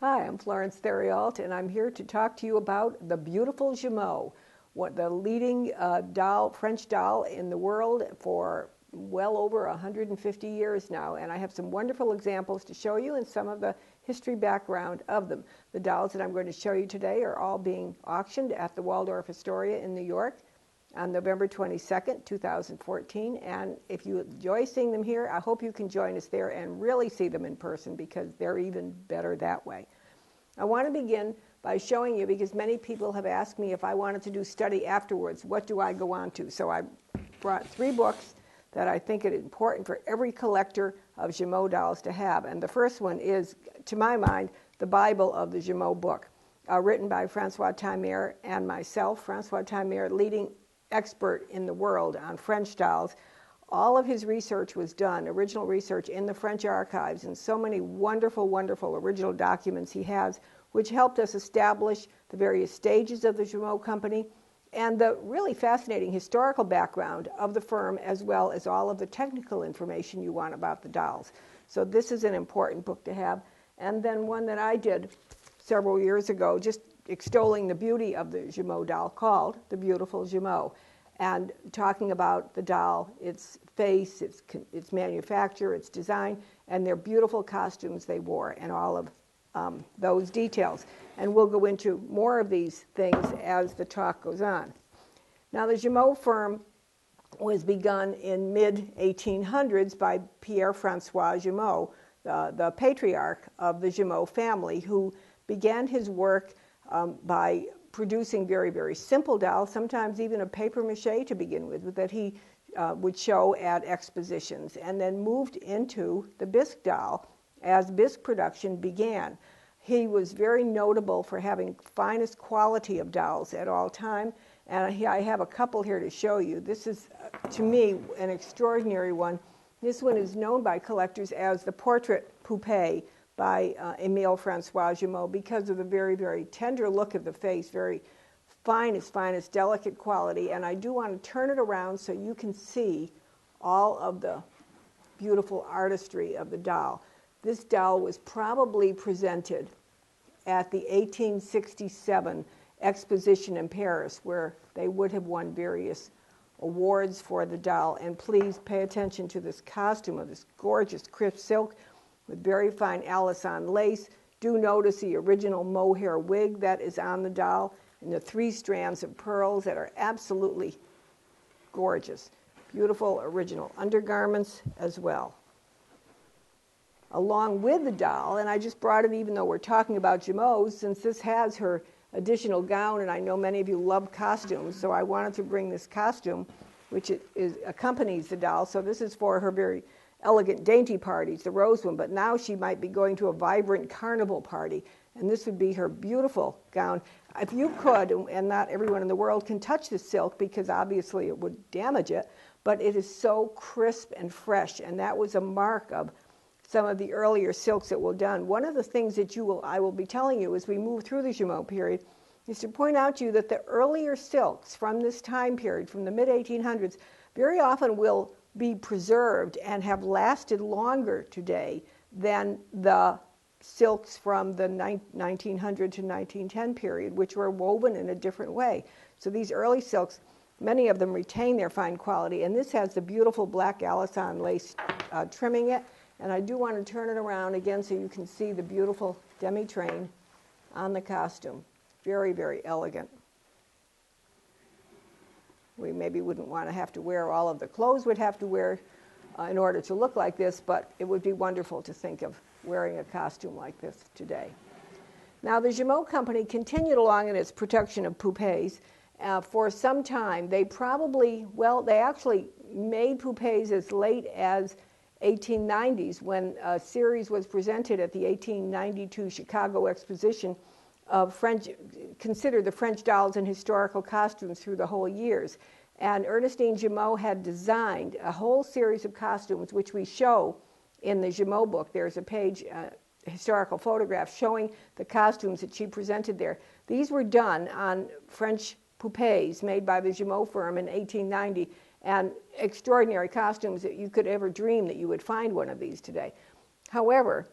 Hi, I'm Florence Theriault, and I'm here to talk to you about the beautiful Jumeau, the leading French doll in the world for well over 150 years now. And I have some wonderful examples to show you and some of the history background of them. The dolls that I'm going to show you today are all being auctioned at the Waldorf Astoria in New York on November 22nd, 2014. And if you enjoy seeing them here, I hope you can join us there and really see them in person, because they're even better that way. I want to begin by showing you, because many people have asked me if I wanted to do study afterwards, what do I go on to? So I brought 3 books that I think it important for every collector of Jumeau dolls to have. And the first one is, to my mind, the Bible of the Jumeau book, written by Francois Timer and myself. Francois Timer, leading expert in the world on French dolls. All of his research was done, original research, in the French archives, and so many wonderful, wonderful original documents he has, which helped us establish the various stages of the Jumeau company and the really fascinating historical background of the firm, as well as all of the technical information you want about the dolls. So this is an important book to have. And then one that I did several years ago, just extolling the beauty of the Jumeau doll, called The Beautiful Jumeau, and talking about the doll, its face, its manufacture, its design, and their beautiful costumes they wore, and all of those details. And we'll go into more of these things as the talk goes on. Now, the Jumeau firm was begun in mid-1800s by Pierre-François Jumeau, the patriarch of the Jumeau family, who began his work by producing very, very simple dolls, sometimes even a papier-mâché to begin with, that he would show at expositions, and then moved into the bisque doll as bisque production began. He was very notable for having finest quality of dolls at all time, and I have a couple here to show you. This is, to me, an extraordinary one. This one is known by collectors as the Portrait Poupée by Émile François Jumeau, because of the very, very tender look of the face, very finest, delicate quality. And I do want to turn it around so you can see all of the beautiful artistry of the doll. This doll was probably presented at the 1867 exposition in Paris, where they would have won various awards for the doll. And please pay attention to this costume of this gorgeous crisp silk with very fine Alisson lace. Do notice the original mohair wig that is on the doll, and the 3 strands of pearls that are absolutely gorgeous. Beautiful original undergarments as well. Along with the doll, and I just brought it even though we're talking about Jumeau, since this has her additional gown, and I know many of you love costumes, so I wanted to bring this costume, which accompanies the doll. So this is for her very elegant dainty parties, the rose one, but now she might be going to a vibrant carnival party, and this would be her beautiful gown. If you could, and not everyone in the world can touch the silk because obviously it would damage it, but it is so crisp and fresh, and that was a mark of some of the earlier silks that were done. One of the things that I will be telling you as we move through the Jumeau period is to point out to you that the earlier silks from this time period, from the mid-1800s, very often will be preserved and have lasted longer today than the silks from the 1900 to 1910 period, which were woven in a different way. So these early silks, many of them retain their fine quality, and this has the beautiful black Alisson lace trimming it. And I do want to turn it around again so you can see the beautiful demi-train on the costume. Very, very elegant. We maybe wouldn't want to have to wear all of the clothes we'd have to wear in order to look like this, but it would be wonderful to think of wearing a costume like this today. Now, the Jumeau company continued along in its production of poupées for some time. They actually made poupées as late as 1890s, when a series was presented at the 1892 Chicago Exposition of considered the French dolls in historical costumes through the whole years. And Ernestine Jumeau had designed a whole series of costumes, which we show in the Jumeau book. There's a page, historical photograph, showing the costumes that she presented there. These were done on French poupées made by the Jumeau firm in 1890, and extraordinary costumes that you could ever dream that you would find one of these today. However,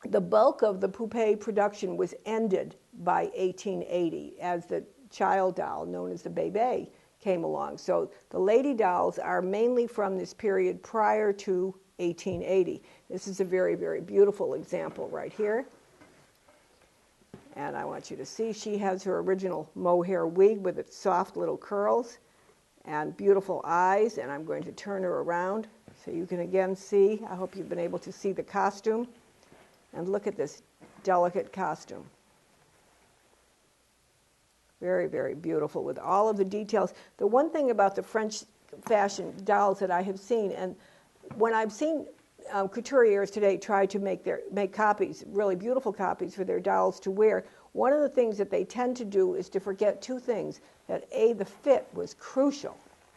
The bulk of the poupée production was ended by 1880 as the child doll, known as the bébé, came along. So the lady dolls are mainly from this period prior to 1880. This is a very, very beautiful example right here. And I want you to see she has her original mohair wig with its soft little curls and beautiful eyes. And I'm going to turn her around so you can again see. I hope you've been able to see the costume. And look at this delicate costume. Very, very beautiful with all of the details. The one thing about the French fashion dolls that I have seen, and when I've seen couturiers today try to make copies, really beautiful copies for their dolls to wear, one of the things that they tend to do is to forget two things. That A, the fit was crucial.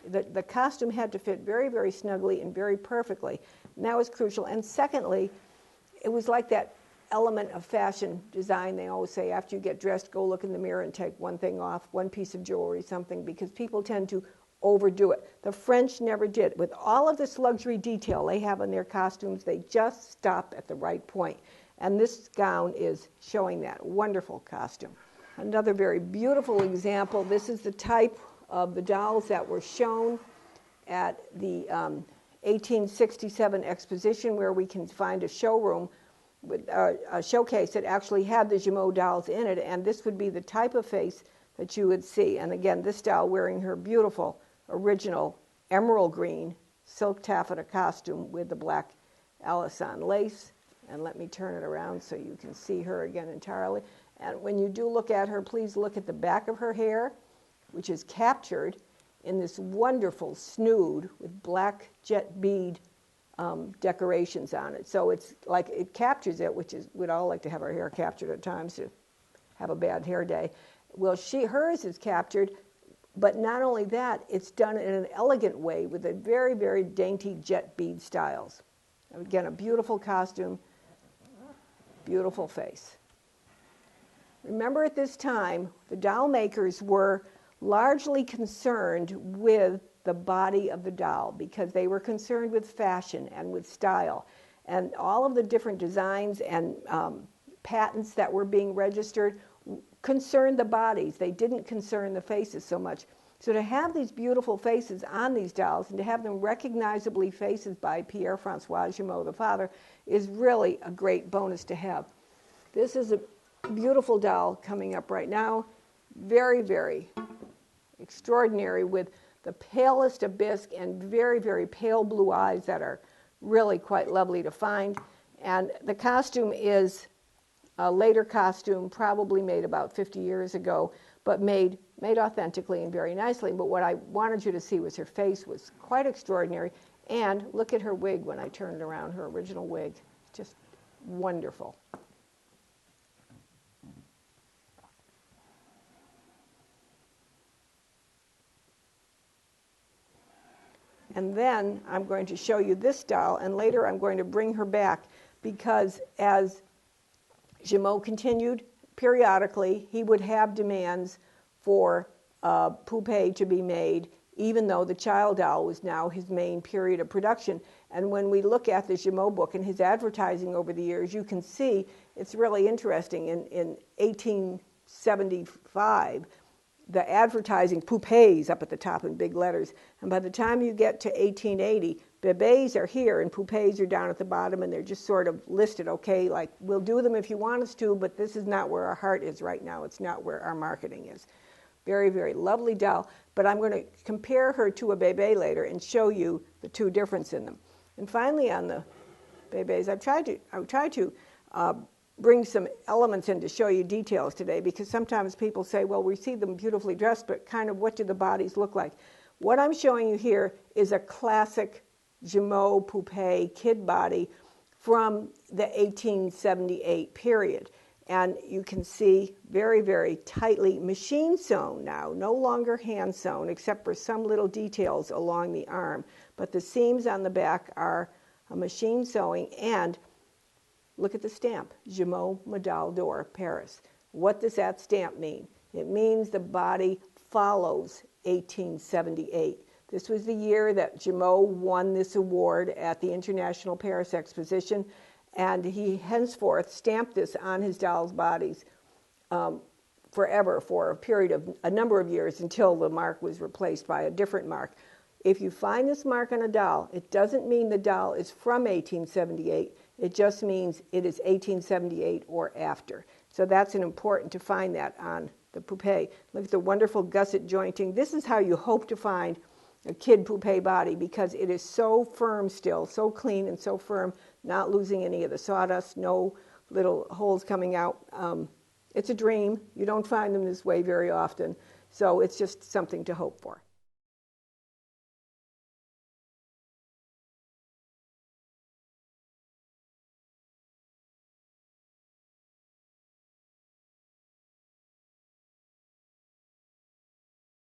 The costume had to fit very, very snugly and very perfectly. And that was crucial. And secondly, it was like that element of fashion design. They always say after you get dressed, go look in the mirror and take one thing off, one piece of jewelry, something, because people tend to overdo it. The French never did. With all of this luxury detail they have in their costumes, they just stop at the right point. And this gown is showing that wonderful costume. Another very beautiful example. This is the type of the dolls that were shown at the 1867 exposition, where we can find a showroom with a showcase that actually had the Jumeau dolls in it, and this would be the type of face that you would see. And again, this doll wearing her beautiful original emerald green silk taffeta costume with the black Alisson lace. And let me turn it around so you can see her again entirely. And when you do look at her, please look at the back of her hair, which is captured in this wonderful snood with black jet bead decorations on it. So it's like it captures it, which is, we'd all like to have our hair captured at times to have a bad hair day. Well, hers is captured, but not only that, it's done in an elegant way with a very, very dainty jet bead styles. Again, a beautiful costume, beautiful face. Remember, at this time, the doll makers were largely concerned with the body of the doll because they were concerned with fashion and with style. And all of the different designs and patents that were being registered concerned the bodies. They didn't concern the faces so much. So to have these beautiful faces on these dolls and to have them recognizably faces by Pierre-François Jumeau, the father, is really a great bonus to have. This is a beautiful doll coming up right now. Very, very extraordinary, with the palest of bisque and very, very pale blue eyes that are really quite lovely to find. And the costume is a later costume, probably made about 50 years ago, but made authentically and very nicely. But what I wanted you to see was her face was quite extraordinary. And look at her wig when I turned it around, her original wig. Just wonderful. And then I'm going to show you this doll, and later I'm going to bring her back because as Jumeau continued, periodically he would have demands for poupée to be made, even though the child doll was now his main period of production. And when we look at the Jumeau book and his advertising over the years, you can see it's really interesting. In 1875, the advertising, poupées up at the top in big letters. And by the time you get to 1880, bébés are here and poupées are down at the bottom, and they're just sort of listed, okay, like we'll do them if you want us to, but this is not where our heart is right now. It's not where our marketing is. Very, very lovely doll, but I'm going to compare her to a bébé later and show you the two differences in them. And finally on the bébés, I've tried to bring some elements in to show you details today, because sometimes people say, well, we see them beautifully dressed, but kind of what do the bodies look like? What I'm showing you here is a classic Jumeau poupée kid body from the 1878 period. And you can see very, very tightly machine sewn now, no longer hand sewn, except for some little details along the arm. But the seams on the back are a machine sewing, and look at the stamp, Jumeau Médaille d'Or, Paris. What does that stamp mean? It means the body follows 1878. This was the year that Jumeau won this award at the International Paris Exposition, And he henceforth stamped this on his dolls' bodies forever, for a period of a number of years, until the mark was replaced by a different mark. If you find this mark on a doll, it doesn't mean the doll is from 1878. It just means it is 1878 or after. So that's important to find that on the poupée. Look at the wonderful gusset jointing. This is how you hope to find a kid poupée body, because it is so firm still, so clean and so firm, not losing any of the sawdust, no little holes coming out. It's a dream. You don't find them this way very often. So it's just something to hope for.